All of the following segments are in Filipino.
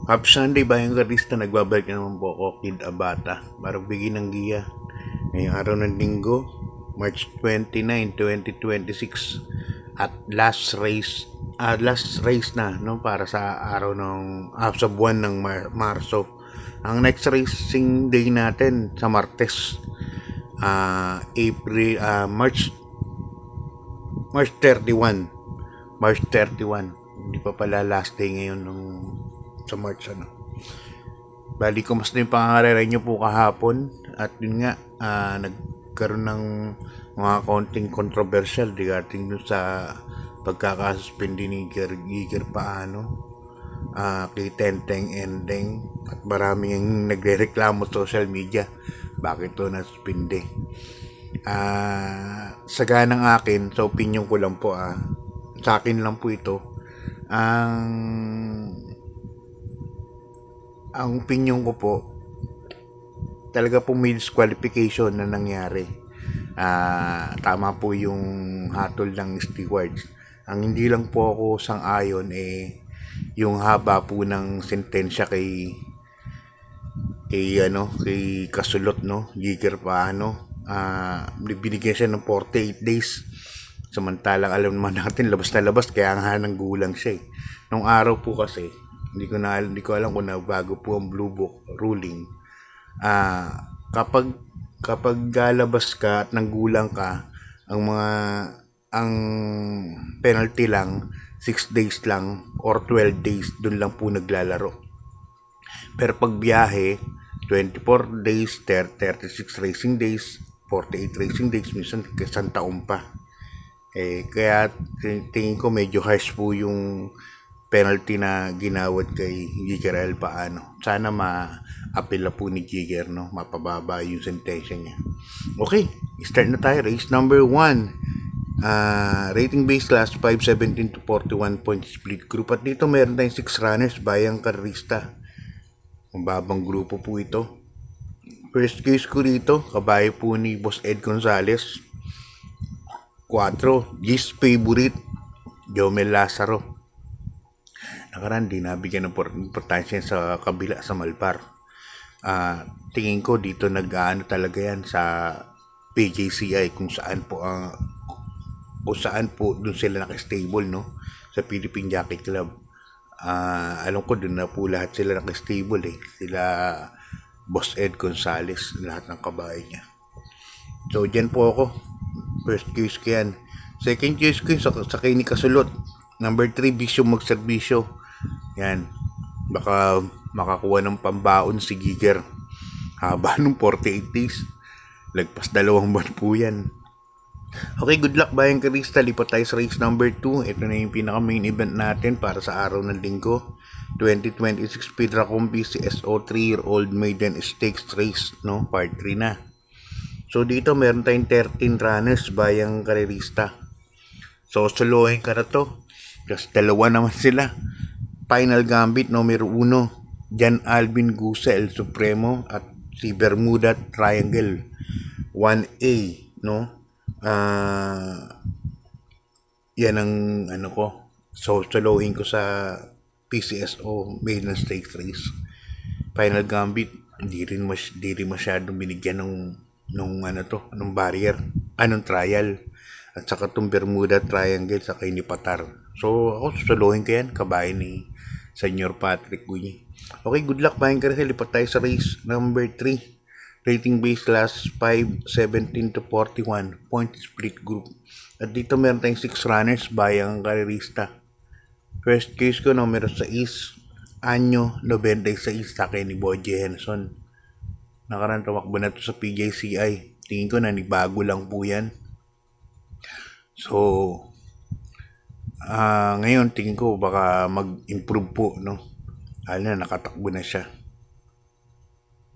Happy Sunday, Bayang Garista. Nagbabalik na naman po ako, Kid Abata, para bigyan ng giya ngayong araw ng linggo, March 29, 2026. At last race na, no, para sa araw ng sa buwan ng Marso. Ang next racing day natin sa Martes, March 31. March 31. Hindi pa pala last day ngayon sa March Bali ko mas na yung pangarera nyo po kahapon at yun nga nagkaroon ng mga konting controversial regarding dun sa pagkakasuspindi ni Giger Paano kay Tenteng Ending at maraming nagrereklamo sa social media bakit to nasuspindi. Sa ganang akin, sa opinion ko lang po sa akin lang po ito ang opinion ko po, talaga po may disqualification na nangyari. Tama po yung hatol ng stewards. Ang hindi lang po ako sang-ayon yung haba po ng sentensya kay Kasulot, no, Giger Paano. Binigyan siya ng 48 days. Samantalang alam naman natin labas na labas kaya nga nang gulang siya. Nung araw po kasi hindi ko alam kung bago po ang Blue Book ruling. Kapag galabas ka at nanggulang ka, ang penalty lang 6 days lang or 12 days, dun lang po naglalaro. Pero pag biyahe, 24 days, 36 racing days, 48 racing days, minsan isang taon pa. Kaya tingin ko medyo harsh po yung penalty na ginawad kay Giger Paano. Sana ma-apela po ni Giger, no? Mapababa yung sentensya niya. Okay, start na tayo. Race number 1. Rating base class 517 to 41 point split group. At dito meron tayong 6 runners, Bayang Karista. Mababang grupo po ito. First case ko dito, kabayo po ni Boss Ed Gonzalez. 4, Gis Favorite, Jomel Lazaro. Nakaraan din nabigyan ng importansya sa kabila sa Malbar. Tingin ko dito nag-aano talaga yan sa PJCI kung saan po doon sila naka-stable, no, sa Philippine Jockey Club. Alam ko doon na po lahat sila naka-stable sila Boss Ed Gonzalez, lahat ng kabayo niya. So dyan po ako, first case ko yan. Second case ko sa kay ni Kasulot, number 3, Bisyo Magserbisyo. Yan, baka makakuha ng pambaon si Giger. Haba nung 48 days, lagpas 2 buwan po yan. Okay, good luck Bayang Karista. Lipat tayo sa race number 2. Ito na yung pinaka main event natin para sa araw ng linggo, 2026 Pedra Compi CSO 3-year-old maiden stakes race, no, part 3 na. So dito meron tayong 13 runners, Bayang Karista. So solohin ka na to kasi 2 naman sila. Final Gambit numero 1, Jan Alvin Gusa El Supremo at si Bermuda Triangle 1A, no. Yan ang ko. So solohin ko sa PCSO maiden stakes race. Final Gambit hindi rin masyadong binigyan ng barrier, trial. At saka itong Bermuda Triangle sa kay ni Patar. So ako susuluhin ko yan, kabahay ni Senyor Patrick Guñi. Okay, good luck Bayang Karista. Lipat tayo sa race number 3. Rating base class 517 to 41 point split group. At dito meron tayong 6 runners, Bayang Karista. First case ko numero 6, Anyo 96 sa kay ni Boy Henson. Nakaraan tumakbo na to sa PJCI. Tingin ko na bago lang po yan. So ngayon tingin ko baka mag-improve po, no. Nakatakbo na siya.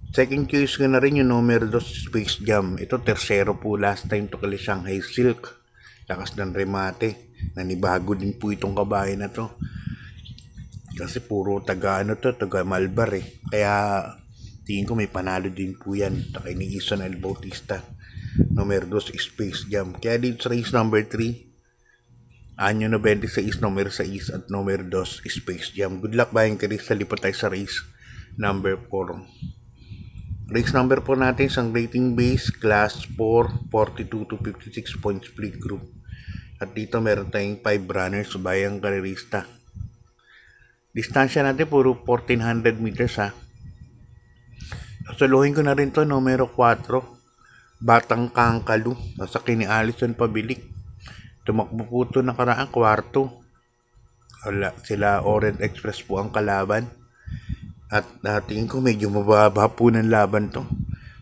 Second case ko na rin yung numero 2, Space Jam. Ito tersero po last time to kay Shanghai Silk. Lakas ng remate. Nanibago din po itong kabahay na to. Kasi puro taga Malbar Kaya tingin ko may panalo din po yan. Kay ni Ison El Bautista. Numero 2, Space Jam. Kaya dito sa race number 3, Anyo 96, numero 6 at numero 2, Space Jam. Good luck Bayang Chris, lipat tayo sa race number 4. Race number 4 natin, isang rating base, class 4, 42 to 56 points split group. At dito meron tayong 5 runners, bayang karerista. Distansya natin puro 1400 meters ha. Suluhin ko na rin to, numero 4. Batang Kangkalu, nasa kini Alison Pabilik. Tumakbo po ito nakaraang kwarto. Sila Orient Express po ang kalaban. At tingin ko medyo mababa po ng laban to.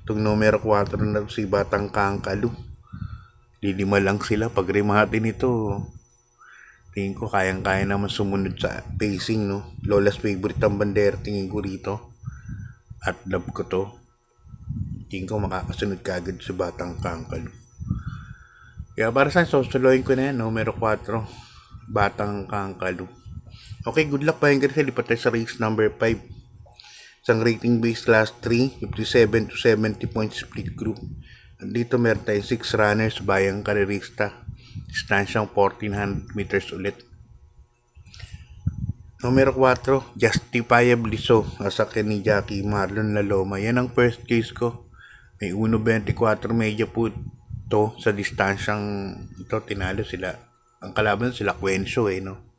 Itong numero 4 na si Batang Kangkalu. Lilima lang sila. Pag rimati nito, tingin ko kayang-kaya naman sumunod sa pacing, no? Lola's favorite ang bandera, tingin ko rito. At love ko to. Tingin ko makakasunod kagad sa Batang Kangkalu. Kaya para sa susuloyin ko na yan, numero 4, Batang Kangkalu. Okay, good luck pa yung kasi lipat tayo sa race number 5. Isang rating base class 3, 57 to 70 points split group. At dito meron tayong 6 runners, bayang karerista. Distansyang 1400 meters ulit. Numero 4, Justifiably So, asakin ni Jackie Marlon Laloma. Yan ang first case ko. May 1.24 medyo po to sa distansyang ito, tinalo sila. Ang kalaban sila Quencio no.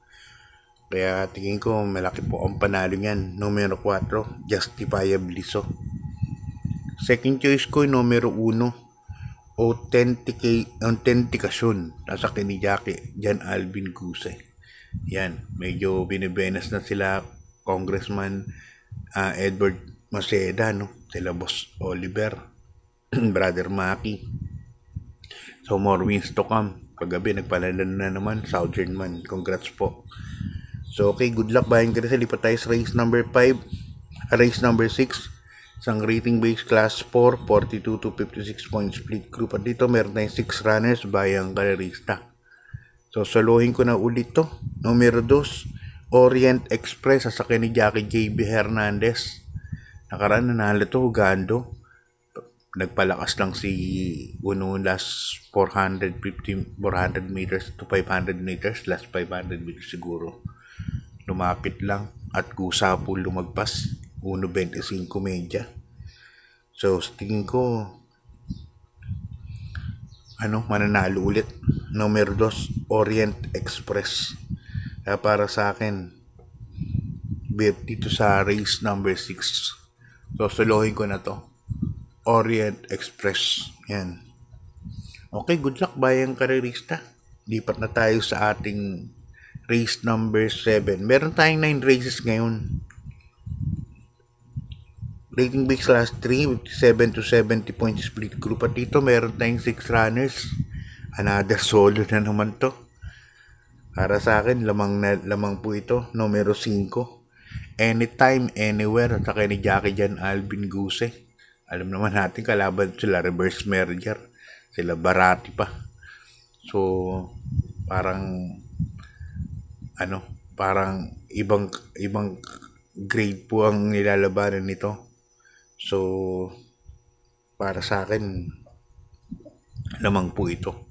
Kaya tingin ko malaki po ang panalo niyan. Numero 4, Justifiably So. Second choice ko, numero 1, Authentication. Nasa ni Jackie Jan Alvin Guse. Yan, medyo binibenas na sila Congressman Edward Maceda, no? Sila Boss Oliver, Brother Maki. So more wins to come. Kagabi nagpalalan na naman Southern Man. Congrats po. So okay, good luck Bayang Chris. Lipat tayo sa race number 5. Race number 6. Isang rating base class 4, 42 to 56 points split group. At dito meron tayong 6 runners, bayang karerista. So saluhin ko na ulit to. Numero 2, Orient Express, sasakyan ni Jackie JB Hernandez. Nakaraan nanalo to, Ugando. Nagpalakas lang si Uno last 400 meters to 500 meters. Last 500 meters siguro. Lumapit lang at kusa po lumagpas. 1.25 medya. So tingin ko mananalo ulit. Numero 2, Orient Express. Kaya para sa akin, bet dito sa race number 6. So suluhin ko na to. Orient Express. Yan. Okay, good luck bayang karerista. Lipat na tayo sa ating race number 7. Meron tayong 9 races ngayon. Rating base class 3, 57 to 70 points split group. At dito meron tayong 6 runners. Another solo na naman to. Para sa akin, lamang po ito. Numero 5. Anytime, Anywhere. At saka ni Jackie Jan Alvin Guse. Alam naman natin, kalaban sila reverse merger. Sila Barati pa. So, parang ibang grade po ang nilalabanan nito. So, para sa akin, lamang po ito.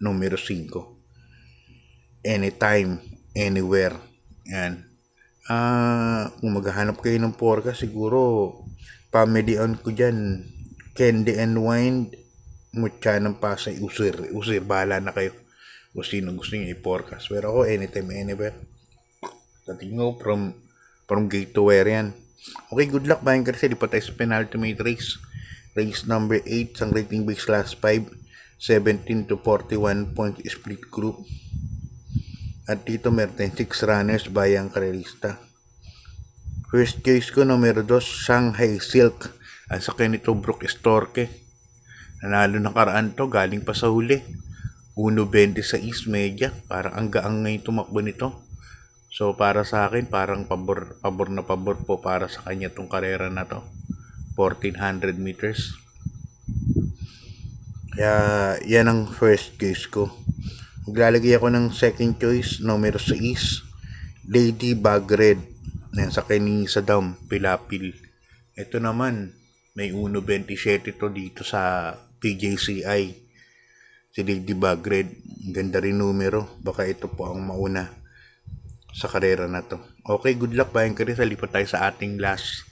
Numero 5. Anytime, Anywhere. Yan. Kung maghahanap kayo ng porka, siguro family on ko dyan. Candy and Wine, Mutya ng Pasay, Usir, bahala na kayo kung sino gusto nyo i-forecast. Pero ako, Anytime, Anywhere. Tatingo from gate to where yan. Okay, good luck Bayang Chris. Lipat tayo sa penultimate race. Race number 8, ang rating base class 5, 17 to 41 point split group. At dito meron tayong 6 runners, bayang karerista. First choice ko, numero 2, Shanghai Silk. Ang sakyan nito, Brooke Storke. Nanalo na karaan to, galing pa sa huli. 1.26 medya. Parang ang gaang ngayon tumakbo nito. So para sa akin, parang pabor po para sa kanya tong karera na to. 1400 meters. Kaya yan ang first choice ko. Maglalagay ako ng second choice, numero 6, Lady Bug Red. Yan sa ni Saddam Pilapil. Ito naman, may 1.27 to dito sa PJCI. Si Lady Bagred, ganda rin numero. Baka ito po ang mauna sa karera na to. Okay, good luck bayan ka rin. Lipat tayo sa ating last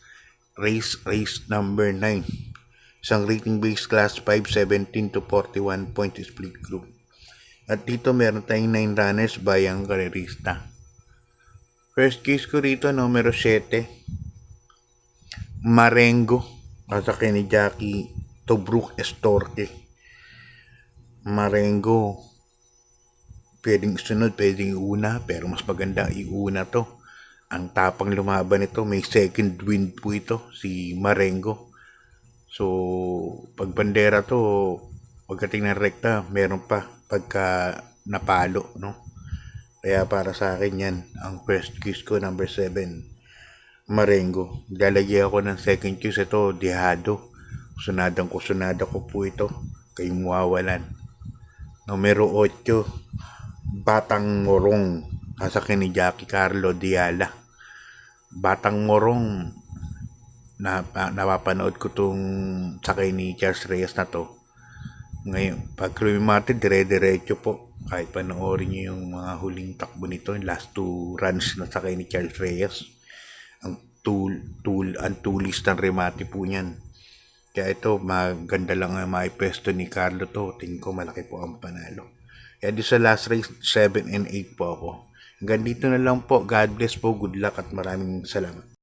race number 9. Isang rating based class 5, 17 to 41 point split group. At dito meron tayong 9 runners bayang karerista. First case ko rito, numero 7. Marengo. Kasakay ni Jackie Tobruk Estorque. Marengo. Pwedeng sunod, pwedeng iuna, pero mas maganda iuna to. Ang tapang lumaban nito, may second wind po ito, si Marengo. So, pag bandera to, pagdating ng rekta, meron pa pagka napalo, no? Kaya para sa akin yan, ang first choice ko, number 7, Marengo. Lalagay ako ng second choice, ito, Dihado. Sunada ko po ito, kay mawawalan. Numero 8, Batang Morong. Kasakay ni Jackie Carlo Diala. Batang Morong, napapanood ko tong sakay ni Charles Reyes na to. Ngayon, pag lumimate, dire-diretso po. Kahit panoorin nyo yung mga huling takbo nito, yung last 2 runs na sakay ni Charles Reyes. Ang tulis ng remate po niyan. Kaya ito, maganda lang ang maipesto ni Carlo to. Tingin ko malaki po ang panalo. Kaya di sa last race, 7 and 8 po ako. Hanggang dito na lang po. God bless po. Good luck at maraming salamat.